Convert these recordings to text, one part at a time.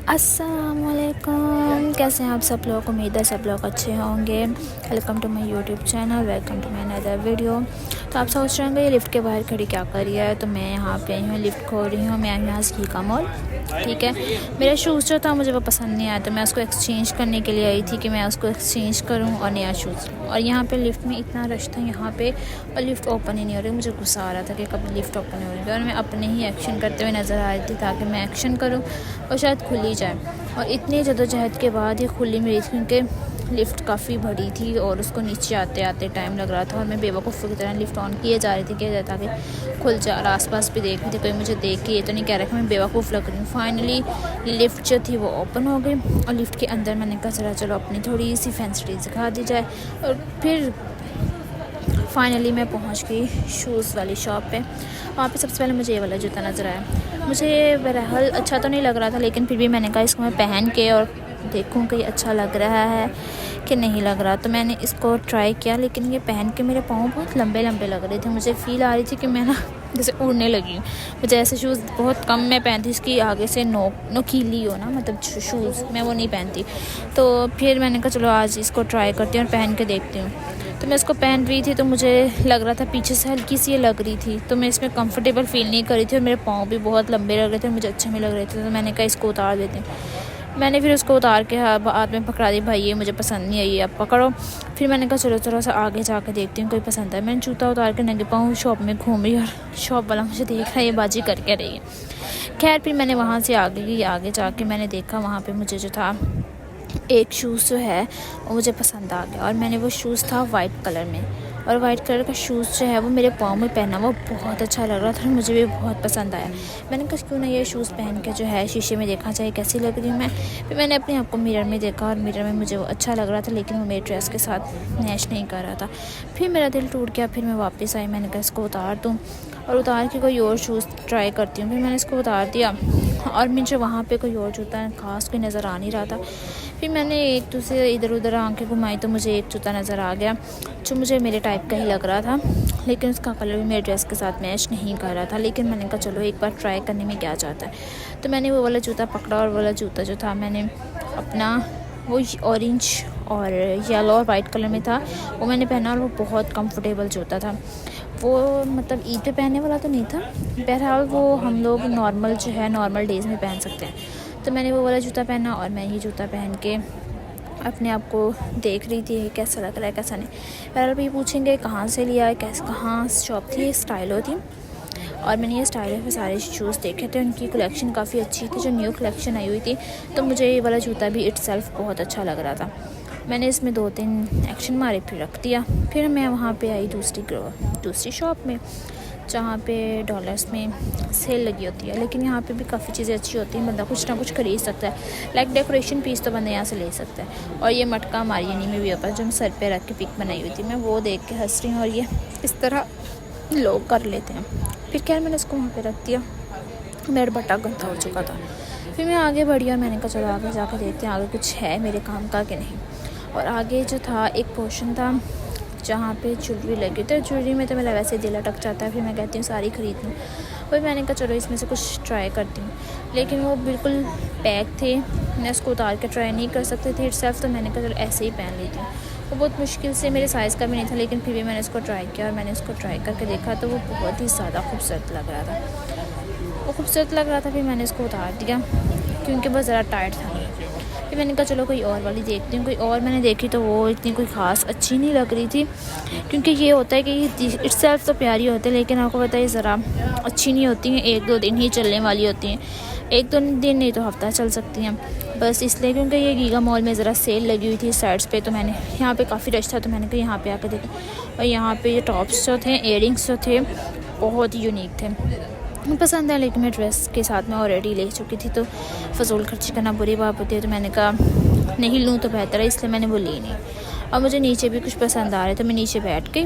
अस्सलामुअलैकुम, कैसे हैं आप सब लोग। उम्मीद है सब लोग अच्छे होंगे। Welcome to my YouTube channel, welcome to my another video. तो आप सोच रहे होंगे ये लिफ्ट के बाहर खड़ी क्या कर रही है। तो मैं यहाँ पे आई हूँ, लिफ्ट खोल रही हूँ। मैं आई हूँ यहाँ सीका मॉल, ठीक है। मेरा शूज़ जो था मुझे वो पसंद नहीं आया, तो मैं उसको एक्सचेंज करने के लिए आई थी कि मैं उसको एक्सचेंज करूँ और नया शूज़ लूँ। और यहाँ पे लिफ्ट में इतना रश था यहाँ पे, और लिफ्ट ओपन ही नहीं हो रही। मुझे गुस्सा आ रहा था कि कभी लिफ्ट ओपन हो रही है, और मैं अपने ही एक्शन करते हुए नज़र आ रही थी ताकि मैं एक्शन करूँ और शायद खुल ही जाए। और इतनी जद्दोजहद के बाद ये खुली मिली थी, क्योंकि लिफ्ट काफ़ी बड़ी थी और उसको नीचे आते आते टाइम लग रहा था। और मैं बेवकूफ़ की तरह लिफ्ट ऑन किए जा रही थी कि ताकि खुल जाए, और आसपास भी देख रही थी कोई मुझे देख के ये तो नहीं कह रहा कि मैं बेवकूफ़ लग रही हूँ। फाइनली लिफ्ट जो थी वो ओपन हो गई, और लिफ्ट के अंदर मैंने कहा चलो अपनी थोड़ी सी फैंसी दिखा दी जाए। और फिर फाइनली मैं पहुंच गई शूज़ वाली शॉप पे। वहाँ पे सबसे पहले मुझे ये वाला जूता नज़र आया। मुझे बहरहाल अच्छा तो नहीं लग रहा था, लेकिन फिर भी मैंने कहा इसको मैं पहन के और देखूं कि अच्छा लग रहा है कि नहीं लग रहा। तो मैंने इसको ट्राई किया, लेकिन ये पहन के मेरे पाँव बहुत लंबे लंबे लग रहे थे। मुझे फ़ील आ रही थी कि मैं ना जैसे उड़ने लगी हूँ। मुझे ऐसे शूज़ बहुत कम मैं पहनती, इसकी आगे से नोकीली हो ना, मतलब शूज़ मैं वो नहीं पहनती। तो फिर मैंने कहा चलो आज इसको ट्राई करती हूँ और पहन के देखती हूँ। तो मैं इसको पहन रही थी तो मुझे लग रहा था पीछे से हल्की सी ये लग रही थी, तो मैं इसमें कंफर्टेबल फील नहीं कर रही थी, और मेरे पाँव भी बहुत लंबे लग रहे थे और मुझे अच्छे में लग रहे थे। तो मैंने कहा इसको उतार देते हैं। मैंने फिर उसको उतार के हाथ में पकड़ा दी, भाई ये मुझे पसंद नहीं आई, अब पकड़ो। फिर मैंने कहा चलो थोड़ा सा आगे जाकर देखती हूँ कोई पसंद है। मैंने जूता उतार के नंगे पाँव शॉप में घूम रही, और शॉप वाला मुझे देख रहा है ये बाजी करके रही है। खैर फिर मैंने वहाँ से आगे गई, आगे जाके मैंने देखा वहाँ पर मुझे जो था एक शूज़ जो है वो मुझे पसंद आ गया। और मैंने वो शूज़ था वाइट कलर में, और वाइट कलर का शूज़ जो है वो मेरे पाँव में पहना वो बहुत अच्छा लग रहा था, और मुझे भी बहुत पसंद आया। मैंने कहा क्यों ना ये शूज़ पहन के जो है शीशे में देखा जाए कैसी लग रही हूँ मैं। फिर मैंने अपने आप को मिरर में देखा, और मिरर में मुझे वो अच्छा लग रहा था, लेकिन वो मेरे ड्रेस के साथ मैच नहीं कर रहा था। फिर मेरा दिल टूट गया, फिर मैं वापस आई। मैंने कहा इसको उतार दूँ और उतार के कोई और शूज़ ट्राई करती हूँ। फिर मैंने इसको उतार दिया, और मुझे वहाँ पे कोई और जूता खास कोई नज़र आ नहीं रहा था। फिर मैंने एक दूसरे इधर उधर आंखें घुमाई, तो मुझे एक जूता नज़र आ गया जो मुझे मेरे टाइप का ही लग रहा था, लेकिन उसका कलर भी मेरे ड्रेस के साथ मैच नहीं कर रहा था। लेकिन मैंने कहा चलो एक बार ट्राई करने में क्या जाता है। तो मैंने वो वाला जूता पकड़ा, और वाला जूता जो था मैंने अपना वो ऑरेंज और येलो और वाइट कलर में था, वो मैंने पहना, और वो बहुत कंफर्टेबल जूता था। वो मतलब ईद पे पहनने वाला तो नहीं था, बहरहाल वो हम लोग नॉर्मल जो है नॉर्मल डेज़ में पहन सकते हैं। तो मैंने वो वाला जूता पहना, और मैं ये जूता पहन के अपने आप को देख रही थी कैसा लग रहा है कैसा नहीं। बहरहाल भी पूछेंगे कहाँ से लिया है, कैसे कहाँ शॉप थी। स्टाइलो थी, और मैंने ये स्टाइलो पे सारे शूज़ देखे थे। उनकी कलेक्शन काफ़ी अच्छी थी, जो न्यू कलेक्शन आई हुई थी। तो मुझे ये वाला जूता भी इट्सेल्फ बहुत अच्छा लग रहा था। मैंने इसमें 2-3 एक्शन मारे, फिर रख दिया। फिर मैं वहाँ पे आई दूसरी शॉप में, जहाँ पे डॉलर्स में सेल लगी होती है। लेकिन यहाँ पे भी काफ़ी चीज़ें अच्छी होती हैं, बंदा कुछ ना कुछ खरीद सकता है। लाइक डेकोरेशन पीस तो बंदा यहाँ से ले सकता है। और ये मटका हमारी यानी में भी ऊपर जो मैं सर पे रख के पिक बनाई हुई थी, मैं वो देख के हंस रही हूँ, और ये इस तरह लोग कर लेते हैं। फिर क्या मैंने उसको वहाँ पर रख दिया, मेरा बट्टा गंदा हो चुका था। फिर मैं आगे बढ़ी, और मैंने कहा चलो आगे जाकर देखते हैं आगे कुछ है मेरे काम का कि नहीं। और आगे जो था एक पोर्शन था जहाँ पे ज्वेलरी लगी, तो ज्वेलरी में तो मेरा वैसे दिल अटक जाता है। फिर मैं कहती हूँ सारी ख़रीद लूँ। वही मैंने कहा चलो इसमें से कुछ ट्राई करती हूँ, लेकिन वो बिल्कुल पैक थे, मैं उसको उतार के ट्राई नहीं कर सकती थी इटसेल्फ। तो मैंने कहा चलो ऐसे ही पहन लेती हूँ। वो बहुत मुश्किल से मेरे साइज़ का भी नहीं था, लेकिन फिर भी मैंने उसको ट्राई किया, और मैंने उसको ट्राई करके देखा तो वो बहुत ही ज़्यादा खूबसूरत लग रहा था। फिर मैंने उसको उतार दिया, क्योंकि वो ज़रा टाइट था। फिर मैंने कहा चलो कोई और वाली देखती हूँ। कोई और मैंने देखी तो वो इतनी कोई ख़ास अच्छी नहीं लग रही थी, क्योंकि ये होता है कि ये इटसेल्फ तो प्यारी होती है, लेकिन आपको पता है ज़रा अच्छी नहीं होती हैं। 1-2 दिन ही चलने वाली होती हैं, 1-2 दिन नहीं तो हफ़्ता चल सकती हैं बस। इसलिए क्योंकि ये गीगा मॉल में ज़रा सेल लगी हुई थी साइड्स पे, तो मैंने यहाँ पे काफ़ी रश था, तो मैंने कहा यहाँ पे आकर देखा। और यहाँ पे ये टॉप्स जो थे, इयरिंग्स जो थे, बहुत ही यूनिक थे, पसंद है। लेकिन मैं ड्रेस के साथ में ऑलरेडी ले चुकी थी, तो फजूल खर्ची करना बुरी बात होती है। तो मैंने कहा नहीं लूँ तो बेहतर है, इसलिए मैंने वो ली नहीं। और मुझे नीचे भी कुछ पसंद आ रहे थे, मैं नीचे बैठ गई,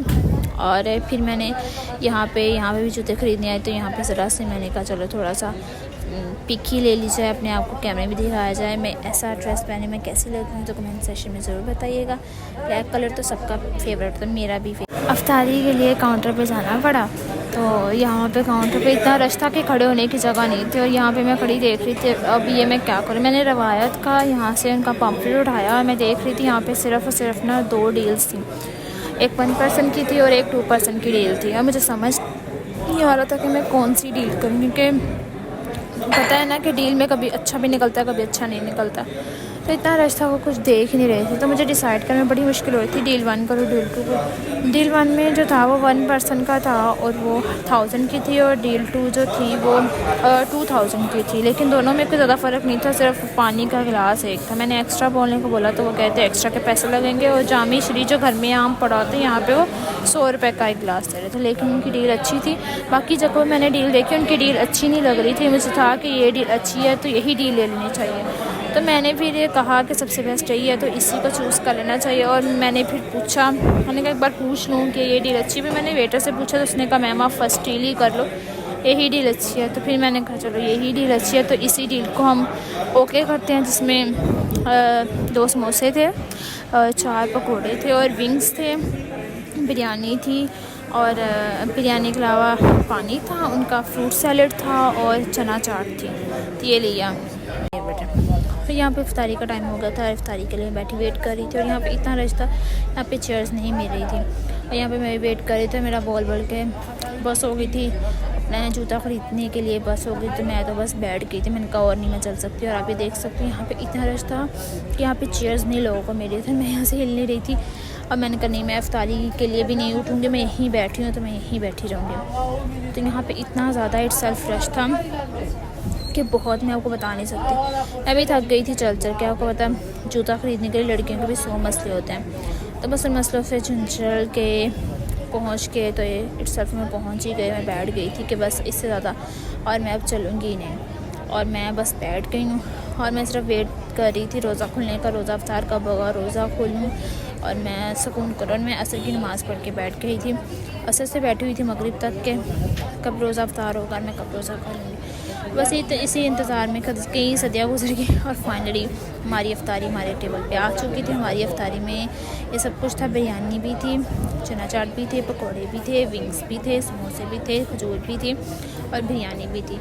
और फिर मैंने यहाँ पे भी जूते ख़रीदने आए। तो यहाँ पे ज़रा से मैंने कहा चलो थोड़ा सा पिक ही ले ली जाए, अपने आप को कैमरे में दिखाया जाए। मैं ऐसा ड्रेस पहने में कैसी लगती हूँ तो कमेंट सेक्शन में ज़रूर बताइएगा। ब्लैक कलर तो सबका फेवरेट था, मेरा भी। अफ्तारी के लिए काउंटर पे जाना पड़ा, तो यहाँ पे काउंटर पे इतना रश था कि खड़े होने की जगह नहीं थी, और यहाँ पे मैं खड़ी देख रही थी। अब ये मैं क्या करूँ, मैंने रवायत का यहाँ से उनका पम्पलेट उठाया और मैं देख रही थी यहाँ पे सिर्फ़ और सिर्फ ना 2 डील्स थी, एक 1% की थी और एक 2% की डील थी। और मुझे समझ नहीं आ रहा था कि मैं कौन सी डील करूँ, क्योंकि पता है ना कि डील में कभी अच्छा भी निकलता है, कभी अच्छा नहीं निकलता। तो इतना रश था, वो कुछ देख ही नहीं रहे थे, तो मुझे डिसाइड करने में बड़ी मुश्किल हो रही थी डील 1 करो डील 2 करो। डील 1 में जो था वो 1% का था और वो 1000 की थी, और डील 2 जो थी वो 2000 की थी। लेकिन दोनों में कोई ज़्यादा फ़र्क नहीं था, सिर्फ पानी का गिलास एक था। मैंने एक्स्ट्रा बोलने को बोला तो वो कहते एक्स्ट्रा के पैसे लगेंगे, और जामी श्री जो घर में आम पड़ा होता है यहाँ पे वो 100 रुपये का एक गिलास दे रहे थे। लेकिन उनकी डील अच्छी थी। बाकी जगह मैंने डील देखी, उनकी डील अच्छी नहीं लग रही थी। मुझे था कि ये डील अच्छी है तो यही डील ले लेनी चाहिए। तो मैंने फिर ये कहा कि सबसे बेस्ट यही है तो इसी को चूज़ कर लेना चाहिए। और मैंने फिर पूछा, मैंने कहा एक बार पूछ लूँ कि ये डील अच्छी है। मैंने वेटर से पूछा तो उसने कहा मैम आप फर्स्ट डील ही कर लो, यही डील अच्छी है। तो फिर मैंने कहा चलो यही डील अच्छी है तो इसी डील को हम ओके करते हैं, जिसमें 2 समोसे थे, 4 पकोड़े थे और विंग्स थे, बिरयानी थी, और बिरयानी के अलावा पानी था, उनका फ्रूट सैलड था और चना चाट थी। तो ये लिया। फिर यहाँ पे इफ्तारी का टाइम हो गया था, इफ्तारी के लिए बैठी वेट कर रही थी, और यहाँ पे इतना रश था, यहाँ पे चेयर्स नहीं मिल रही थी। और यहाँ पे मैं वेट कर रही थी, मेरा बॉल बढ़ के बस हो गई थी, अपना जूता ख़रीदने के लिए बस हो गई, तो मैं तो बस बैठ गई थी। मैंने कहा और नहीं मैं चल सकती। और आप ये देख सकते हो यहाँ पे इतना रश था कि यहाँ पे चेयर्स नहीं लोगों को मिल रही थी। मैं यहाँ से हिल नहीं रही थी। अब मैंने कहा नहीं मैं इफ्तारी के लिए भी नहीं उठूँगी, मैं यहीं बैठी हूँ तो मैं यहीं बैठी रहूँगी। तो यहाँ पे इतना ज़्यादा इट्सेल्फ रश था कि बहुत, मैं आपको बता नहीं सकती। मैं भी थक गई थी चल चल के। आपको पता है जूता ख़रीदने के लिए लड़कियों के भी 100 मसले होते हैं। तो बस उन मसलों से चल के पहुँच के तो ये इट्सेल्फ में पहुँच ही गए। मैं बैठ गई थी कि बस इससे ज़्यादा और मैं अब चलूँगी ही नहीं, और मैं बस बैठ गई हूँ। और मैं सिर्फ वेट कर रही थी रोज़ा खुलने का, रोज़ा अफ्तार कब होगा, रोज़ा खुलूँ और मैं सुकून करूँ। और मैं असर की नमाज़ पढ़ के बैठ गई थी, असर से बैठी हुई थी मगरिब तक के कब रोज़ा अफ्तार होगा, मैं कब रोज़ा खोलूँगी। बस इसी इंतज़ार में कई सदियाँ गुजर गई, और फाइनली हमारी इफ्तारी हमारे टेबल पे आ चुकी थी। हमारी इफ्तारी में ये सब कुछ था, बिरयानी भी थी, चना चाट भी थे, पकोड़े भी थे, विंग्स भी थे, समोसे भी थे, खजूर भी थी और बिरयानी भी थी।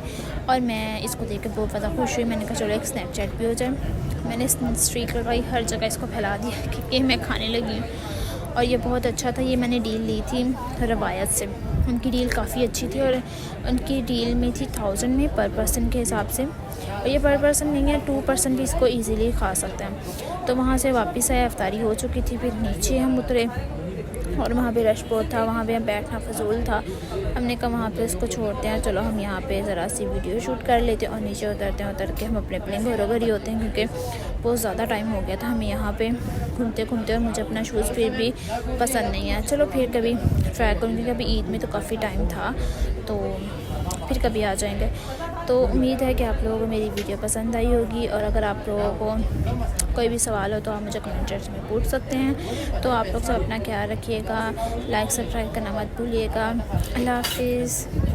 और मैं इसको देख कर बहुत ज़्यादा खुश हुई। मैंने कहा चलो एक स्नैपचैट भी हो जाए। मैंने स्ट्रीक लगाई, हर जगह इसको फैला दिया कि ये मैं खाने लगी हूँ। और ये बहुत अच्छा था। ये मैंने डील ली थी रवायत से, उनकी डील काफ़ी अच्छी थी, और उनकी डील में थी 1000 में पर पर्सन के हिसाब से। और ये पर पर्सन नहीं है, 2% भी इसको इजीली खा सकते हैं। तो वहाँ से वापस आए, इफ्तारी हो चुकी थी। फिर नीचे हम उतरे और वहाँ पे रश बहुत था, वहाँ पे बैठना फजूल था। हमने कहा वहाँ पे उसको छोड़ते हैं, चलो हम यहाँ पे ज़रा सी वीडियो शूट कर लेते हैं और नीचे उतरते हैं। उतर के हम अपने अपने घरों घर ही होते हैं, क्योंकि बहुत ज़्यादा टाइम हो गया था हमें यहाँ पे घूमते घूमते, और मुझे अपना शूज़ फिर भी पसंद नहीं है। चलो फिर कभी ट्राई करूँगी, कभी ईद में तो काफ़ी टाइम था, तो फिर कभी आ जाएंगे। तो उम्मीद है कि आप लोगों को मेरी वीडियो पसंद आई होगी, और अगर आप लोगों को कोई भी सवाल हो तो आप मुझे कमेंट सेक्शन में पूछ सकते हैं। तो आप लोग सब अपना ख्याल रखिएगा, लाइक सब्सक्राइब करना मत भूलिएगा। अल्लाह हाफिज़।